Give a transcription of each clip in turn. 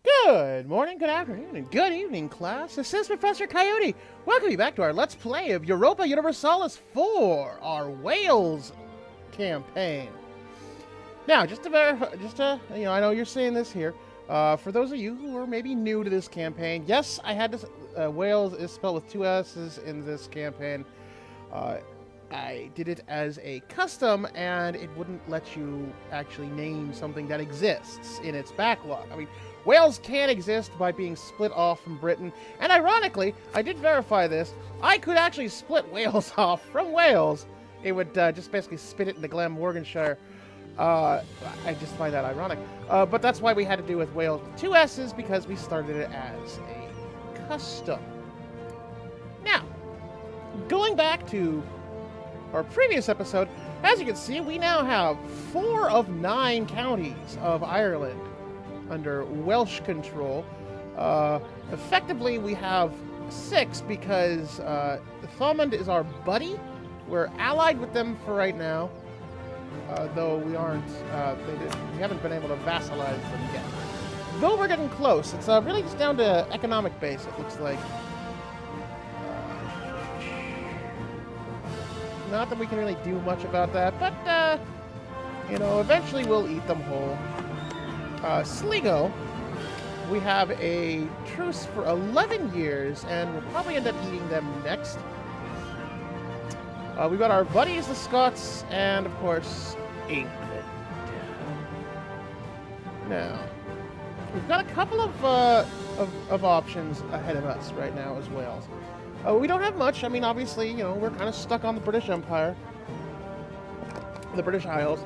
Good morning, good afternoon, and good evening, class. This is Professor Coyote. Welcome you back to our Let's Play of Europa Universalis 4, our Wales campaign. Now, just to verify, I know you're seeing this here. For those of you who are maybe new to this campaign, yes, I had to. Wales is spelled with two S's in this campaign. I did it as a custom, and it wouldn't let you actually name something that exists in its backlog. I mean, Wales can exist by being split off from Britain, and ironically, I did verify this, I could actually split Wales off from Wales. It would just basically spit it into Glamorganshire. I just find that ironic. But that's why we had to do with Wales with two S's, because we started it as a custom. Now, going back to our previous episode, as you can see, we now have 4 of 9 counties of Ireland under Welsh control. Effectively, we have 6 because Thomond is our buddy. We're allied with them for right now, though we aren't. We haven't been able to vassalize them yet. Though we're getting close. It's really just down to economic base, it looks like. Not that we can really do much about that, but, eventually we'll eat them whole. Sligo, we have a truce for 11 years, and we'll probably end up eating them next. We've got our buddies, the Scots, and, of course, England. Now, we've got a couple of options ahead of us right now as Wales. We don't have much. I mean, obviously, we're kind of stuck on the British Empire, the British Isles.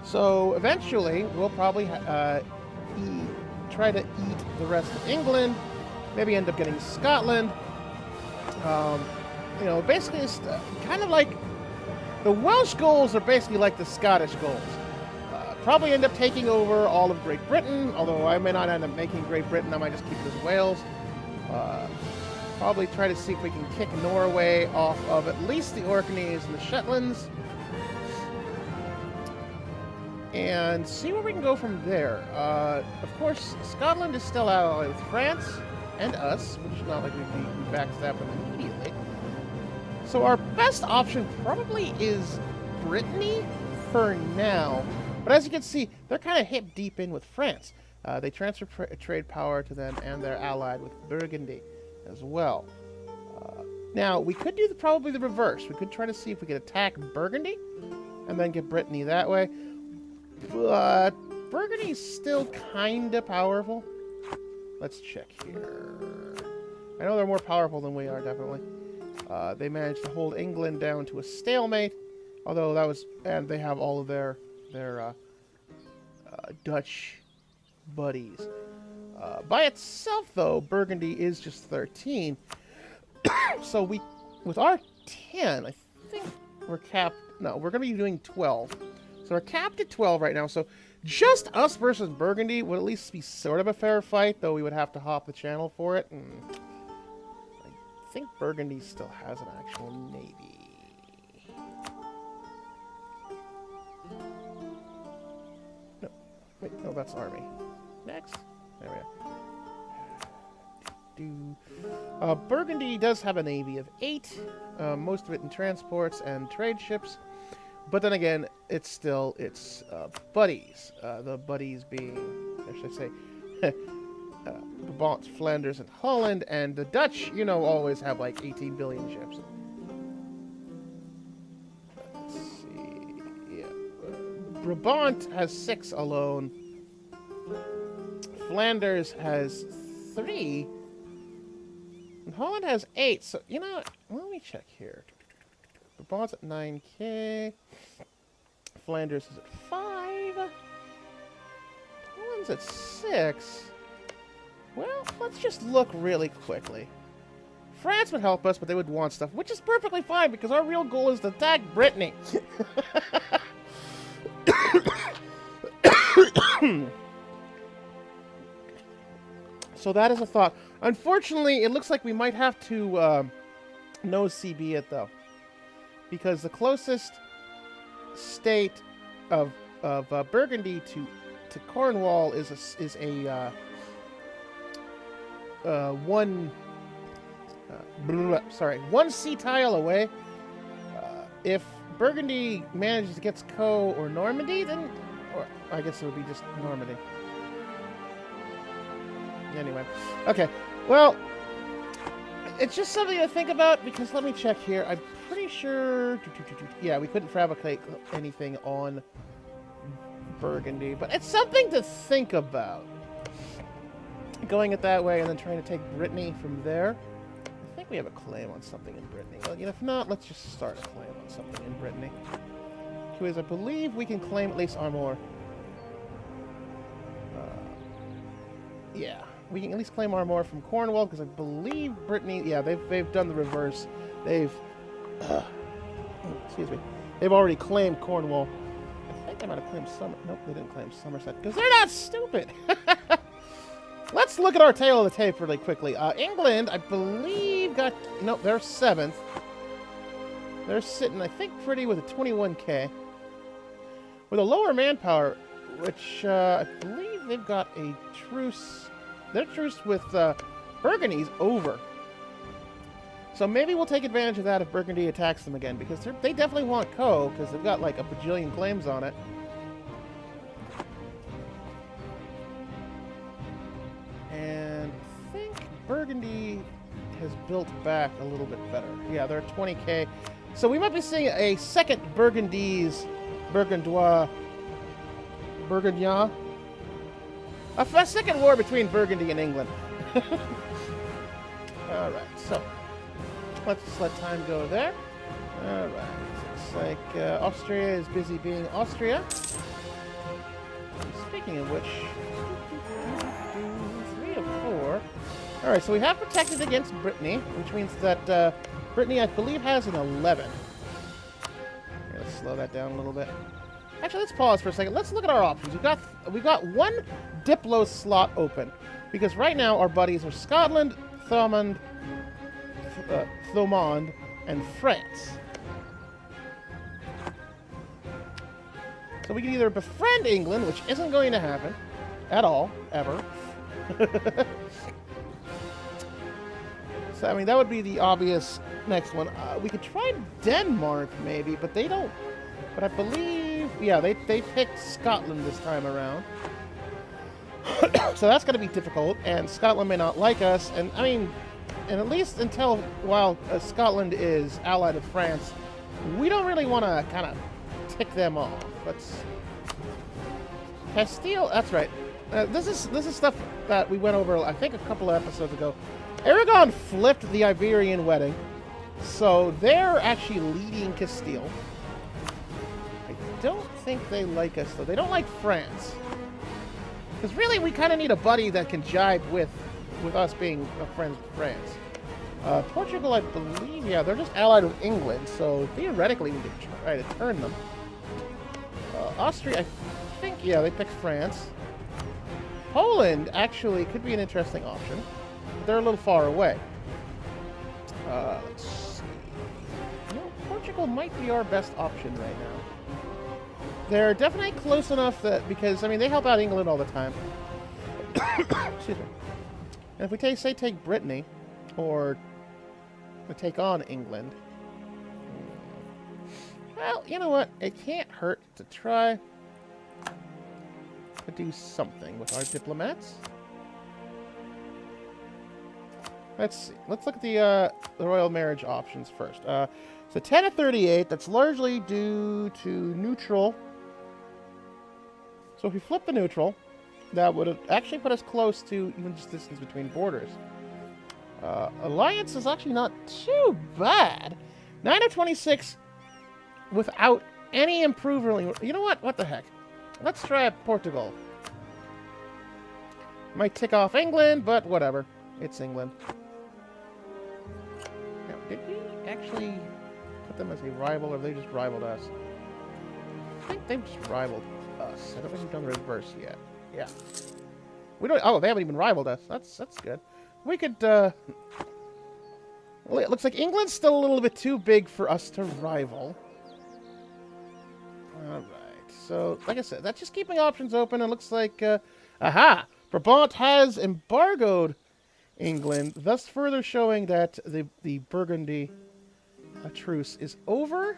So eventually, we'll probably try to eat the rest of England. Maybe end up getting Scotland. Basically, it's kind of like the Welsh goals are basically like the Scottish goals. Probably end up taking over all of Great Britain. Although I may not end up making Great Britain. I might just keep it as Wales. Probably try to see if we can kick Norway off of at least the Orkneys and the Shetlands. And see where we can go from there. Of course, Scotland is still allied with France and us, which is not like we backstab them immediately. So our best option probably is Brittany for now. But as you can see, they're kind of hip deep in with France. They transfer trade power to them, and they're allied with Burgundy as well. Now, we could do probably the reverse. We could try to see if we could attack Burgundy and then get Brittany that way. But Burgundy's still kind of powerful. Let's check here. I know they're more powerful than we are, definitely. They managed to hold England down to a stalemate, although that was, and they have all of their Dutch buddies. By itself, though, Burgundy is just 13. So with our 10, I think we're capped. No, we're going to be doing 12. So we're capped at 12 right now. So just us versus Burgundy would at least be sort of a fair fight, though we would have to hop the channel for it. And I think Burgundy still has an actual navy. No, wait, no, that's army. Next. There we go. Burgundy does have a navy of 8, most of it in transports and trade ships. But then again, it's buddies. The buddies being, or should I say, Brabant, Flanders, and Holland. And the Dutch, always have like 18 billion ships. Let's see. Yeah. Brabant has 6 alone. Flanders has 3, and Holland has 8. So, let me check here. Brabant's at 9k. Flanders is at 5. Holland's at 6. Well, let's just look really quickly. France would help us, but they would want stuff, which is perfectly fine, because our real goal is to attack Brittany. So that is a thought. Unfortunately, it looks like we might have to nose CB it, though. Because the closest state of Burgundy to Cornwall is a one sea tile away. If Burgundy manages to get Co or Normandy, then, or I guess it would be just Normandy. Anyway, okay. Well, it's just something to think about because let me check here. I'm pretty sure, yeah, we couldn't fabricate anything on Burgundy, but it's something to think about. Going it that way and then trying to take Brittany from there. I think we have a claim on something in Brittany. Well, you know, if not, let's just start a claim on something in Brittany. Because I believe we can claim at least Armor. Yeah, we can at least claim Armor from Cornwall because I believe Brittany. Yeah, they've done the reverse. They've excuse me. They've already claimed Cornwall. I think they might have claimed Nope, they didn't claim Somerset because they're not stupid. Let's look at our tail of the tape really quickly. England, I believe, got... Nope, they're 7th. They're sitting, I think, pretty with a 21k. With a lower manpower, which I believe they've got a truce... Their truce with Burgundy's over. So maybe we'll take advantage of that if Burgundy attacks them again, because they definitely want Co, because they've got like a bajillion claims on it. And I think Burgundy has built back a little bit better. Yeah, they're 20k. So we might be seeing a second Burgundian. A second war between Burgundy and England. Alright, so let's just let time go there. Alright, looks like Austria is busy being Austria. Speaking of which, 3 of 4. Alright, so we have protected against Brittany, which means that Brittany, I believe, has an 11. Here, let's slow that down a little bit. Actually, let's pause for a second. Let's look at our options. We've got one Diplo slot open, because right now our buddies are Scotland, Thomond, and France. So we can either befriend England, which isn't going to happen at all, ever. So, I mean, that would be the obvious next one. We could try Denmark, maybe, but they don't... But I believe... Yeah, they picked Scotland this time around. So that's going to be difficult, and Scotland may not like us. And, I mean, and at least until, while Scotland is allied with France, we don't really want to kind of tick them off. Let's... Castile, that's right. This is stuff that we went over, I think, a couple of episodes ago. Aragon flipped the Iberian wedding, so they're actually leading Castile. I don't think they like us, though. They don't like France. Because really, we kind of need a buddy that can jibe with us being friends with France. Portugal, I believe, yeah, they're just allied with England, so theoretically we could try to turn them. Austria, I think, yeah, they picked France. Poland, actually, could be an interesting option. But they're a little far away. Let's see. You know, Portugal might be our best option right now. They're definitely close enough that, because, I mean, they help out England all the time. Excuse me. And if we take Brittany, or take on England, well, you know what? It can't hurt to try to do something with our diplomats. Let's see. Let's look at the royal marriage options first. So 10 of 38, that's largely due to neutral. So if we flip the neutral, that would actually put us close to even just distance between borders. Alliance is actually not too bad. 9 of 26 without any improvement. You know what? What the heck? Let's try Portugal. Might tick off England, but whatever. It's England. Now, did we actually put them as a rival, or they just rivaled us? I think they've just rivaled us. I don't think we've done the reverse yet. Yeah. We don't... Oh, they haven't even rivaled us. That's good. We could, Well, it looks like England's still a little bit too big for us to rival. Alright. So, like I said, that's just keeping options open. It looks like, aha! Brabant has embargoed England, thus further showing that the Burgundy truce is over.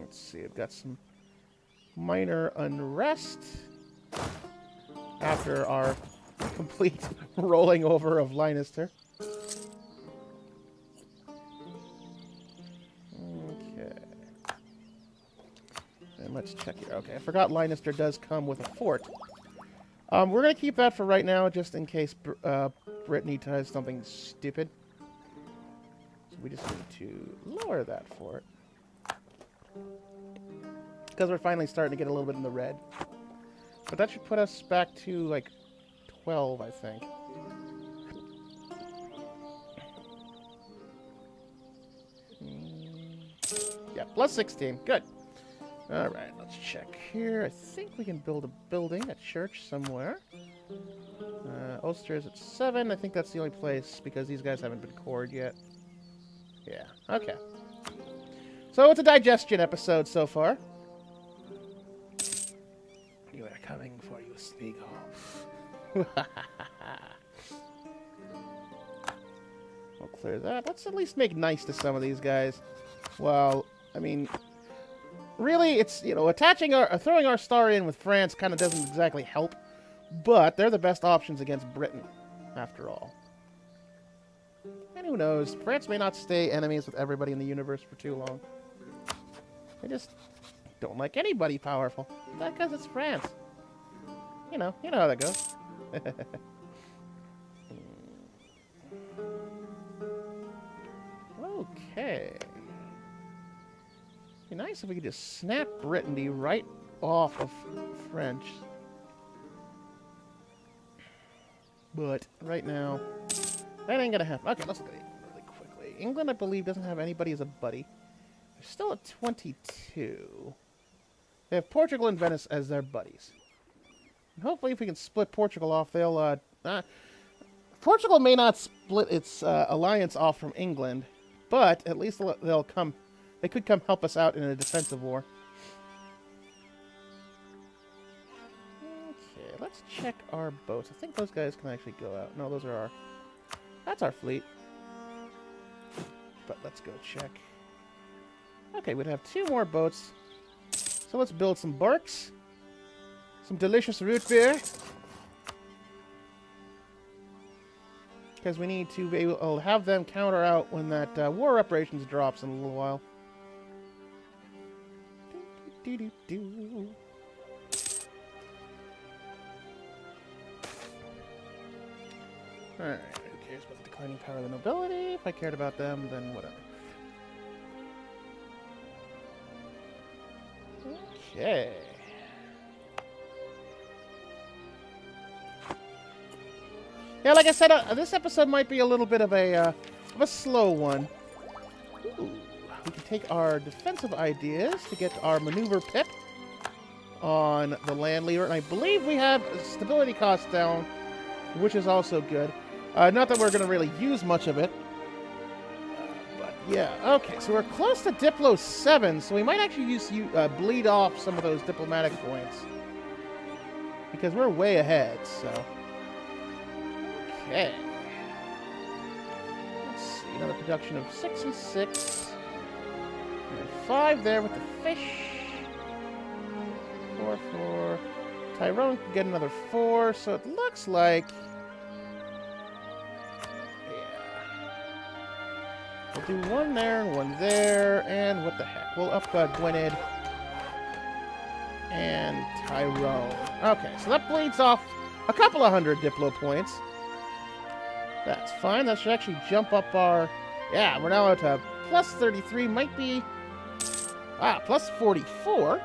Let's see, I've got some minor unrest after our complete rolling over of Leinster. Okay. And let's check here. Okay, I forgot Leinster does come with a fort. We're going to keep that for right now, just in case Brittany does something stupid. So we just need to lower that fort. Because we're finally starting to get a little bit in the red. But that should put us back to, like, 12, I think. Yeah, plus 16. Good. Alright, let's check here. I think we can build a building, a church somewhere. Ulster is at 7. I think that's the only place because these guys haven't been cored yet. Yeah, okay. So it's a digestion episode so far. You are coming for you, Sneagle. We'll clear that. Let's at least make nice to some of these guys. Well, I mean, really, it's, you know, throwing our star in with France kind of doesn't exactly help, but they're the best options against Britain, after all. And who knows, France may not stay enemies with everybody in the universe for too long. They just don't like anybody powerful. Because it's France. You know how that goes. Okay. Be nice if we could just snap Brittany right off of French. But right now, that ain't gonna happen. Okay, let's look at it really quickly. England, I believe, doesn't have anybody as a buddy. They're still at 22. They have Portugal and Venice as their buddies. And hopefully, if we can split Portugal off, they'll... Portugal may not split its alliance off from England, but at least they'll come... They could come help us out in a defensive war. Okay, let's check our boats. I think those guys can actually go out. No, those are our... That's our fleet. But let's go check. Okay, we'd have 2 more boats. So let's build some barks. Some delicious root beer. Because we need to be able to have them counter out when that war reparations drops in a little while. Alright, who cares about the declining power of the nobility? If I cared about them, then whatever. Okay. Yeah, like I said, this episode might be a little bit of a slow one. Ooh, we can take our defensive ideas to get our maneuver pip on the land leader, and I believe we have stability costs down, which is also good. Not that we're going to really use much of it. But yeah, okay, so we're close to Diplo 7, so we might actually bleed off some of those diplomatic points. Because we're way ahead, so... Okay. Let's see, another production of 6 and 6. And 5 there with the fish. 4, 4. Tyrone can get another 4, so it looks like... We'll do 1 there and 1 there, and what the heck. We'll up Gwynedd and Tyrone. Okay, so that bleeds off a couple of 100 Diplo points. That's fine. That should actually jump up our... Yeah, we're now at plus 33. Might be... plus 44.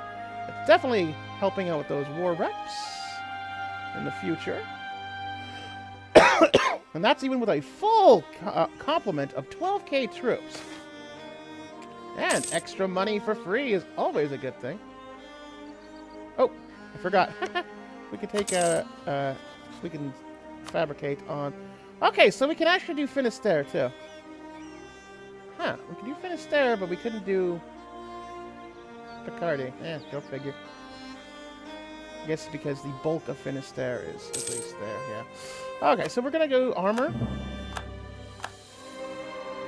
It's definitely helping out with those war reps in the future. And that's even with a full complement of 12k troops. And extra money for free is always a good thing. Oh, I forgot. We can take we can fabricate on... Okay, so we can actually do Finisterre, too. Huh, we can do Finisterre, but we couldn't do Picardy. Go figure. I guess because the bulk of Finisterre is at least there, yeah. Okay, so we're gonna go armor.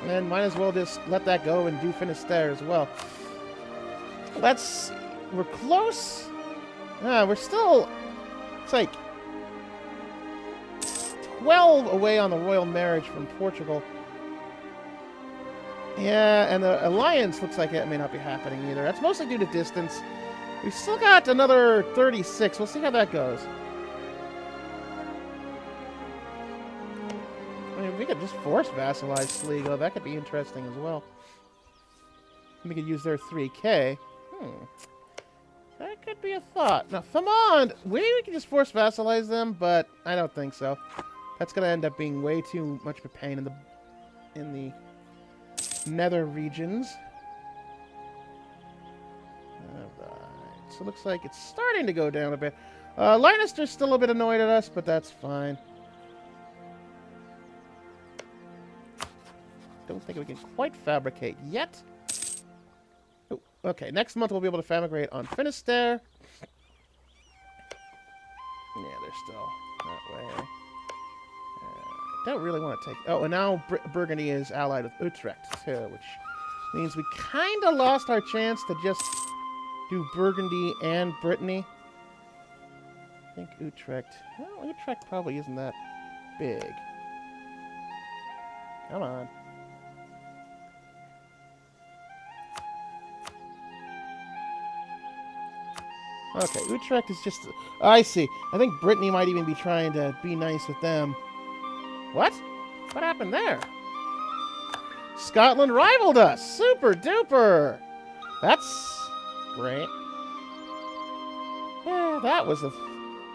And might as well just let that go and do Finisterre as well. Let's... We're close. We're still... It's like 12 away on the royal marriage from Portugal. Yeah, and the alliance looks like it may not be happening either. That's mostly due to distance. We've still got another 36. We'll see how that goes. I mean, we could just force vassalize Sligo. That could be interesting as well. We could use their 3K. That could be a thought. Now, Thamond, we can just force vassalize them, but I don't think so. That's going to end up being way too much of a pain in the nether regions. Alright, so it looks like it's starting to go down a bit. Lannister's still a bit annoyed at us, but that's fine. Don't think we can quite fabricate yet. Oh, okay, next month we'll be able to fabricate on Finisterre. Yeah, they're still that way. Don't really want to take... Oh, and now Burgundy is allied with Utrecht, too, which means we kind of lost our chance to just do Burgundy and Brittany. I think Utrecht... Well, Utrecht probably isn't that big. Come on. Okay, Utrecht is just... I see. I think Brittany might even be trying to be nice with them. What? What happened there? Scotland rivaled us! Super duper! That's great. Yeah, that was the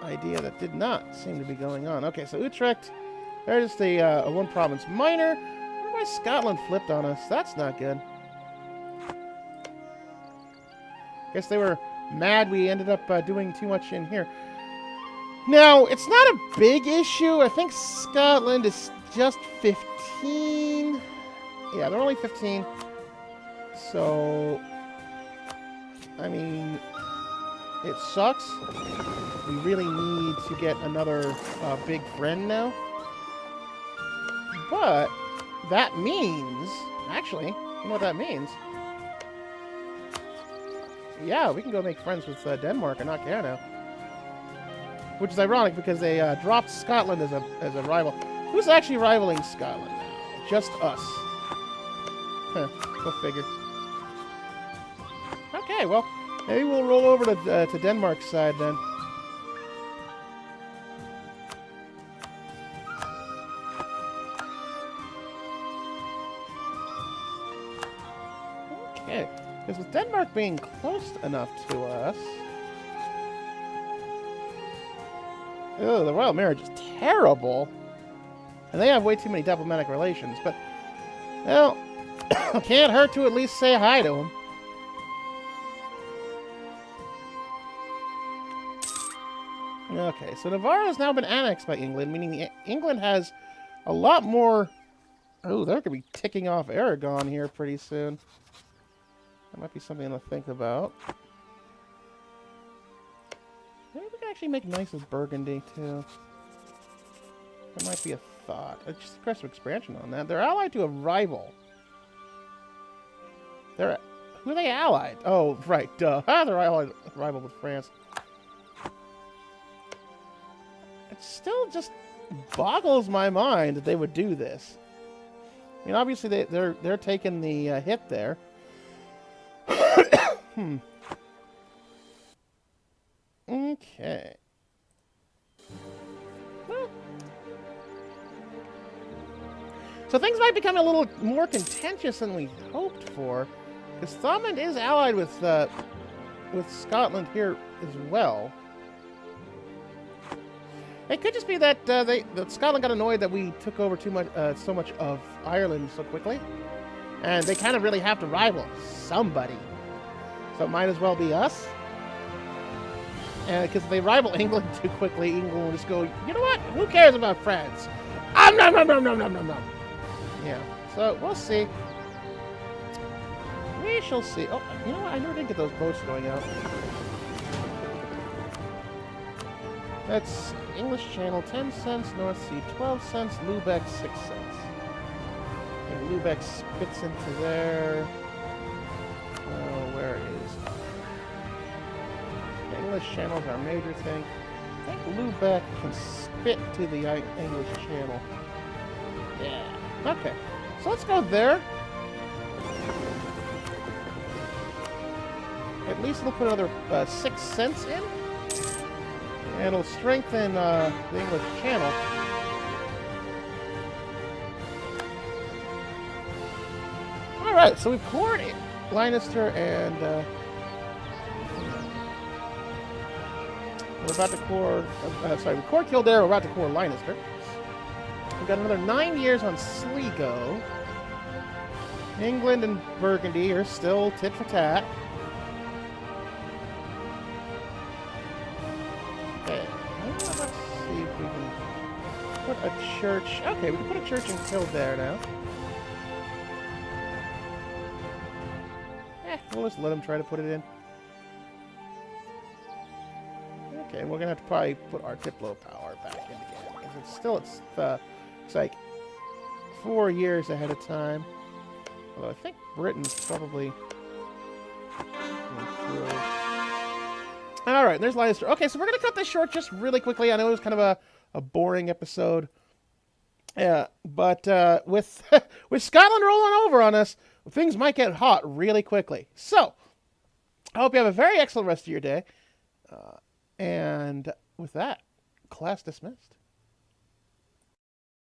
idea that did not seem to be going on. Okay, so Utrecht, there's the one province minor. I wonder why Scotland flipped on us. That's not good. Guess they were mad we ended up doing too much in here. Now, it's not a big issue. I think Scotland is just 15. Yeah, they're only 15. So, I mean, it sucks. We really need to get another big friend now. But that means, actually, you know what that means? Yeah, we can go make friends with Denmark and not care now. Which is ironic because they dropped Scotland as a rival. Who's actually rivaling Scotland now? Just us. Huh, go figure. Okay, well, maybe we'll roll over to Denmark's side then. Okay, because with Denmark being close enough to us... Oh, the royal marriage is terrible. And they have way too many diplomatic relations. But, well, can't hurt to at least say hi to them. Okay, so Navarre has now been annexed by England, meaning England has a lot more... Oh, they're going to be ticking off Aragon here pretty soon. That might be something to think about. Maybe we can actually make nice with Burgundy, too. That might be a thought. Just aggressive expansion on that. They're allied to a rival. Who are they allied? Oh, right, duh. They're allied, rival with France. It still just boggles my mind that they would do this. I mean, obviously they're taking the hit there. Okay. Well. So things might become a little more contentious than we hoped for, because Thomond is allied with Scotland here as well. It could just be that that Scotland got annoyed that we took over so much of Ireland so quickly, and they kind of really have to rival somebody. So it might as well be us. And because if they rival England too quickly, England will just go, you know what? Who cares about France? Nom nom nom nom nom nom nom. Yeah. So we'll see. We shall see. Oh, you know what? I never did get those boats going out. That's English Channel, 10 cents. North Sea, 12 cents. Lubeck, 6 cents. And Lubeck spits into there. Where is... English Channel's our major thing. I think Lubeck can spit to the English Channel. Yeah. Okay. So let's go there. At least we'll put another 6 cents in. And it'll strengthen the English Channel. Alright, so we've cored Leinster and we're about to core... we cored Kildare, we're about to core Leinster. We've got another 9 years on Sligo. England and Burgundy are still tit for tat. Okay, let's see if we can put a church... Okay, we can put a church in Kildare now. We'll just let them try to put it in. Okay, we're gonna have to probably put our Diplo power back in again because it's still it's like 4 years ahead of time. Although I think Britain's probably through. All right, there's Leinster. Okay, so we're gonna cut this short just really quickly. I know it was kind of a boring episode. Yeah, but with with Scotland rolling over on us, things might get hot really quickly. So, I hope you have a very excellent rest of your day. And with that, class dismissed.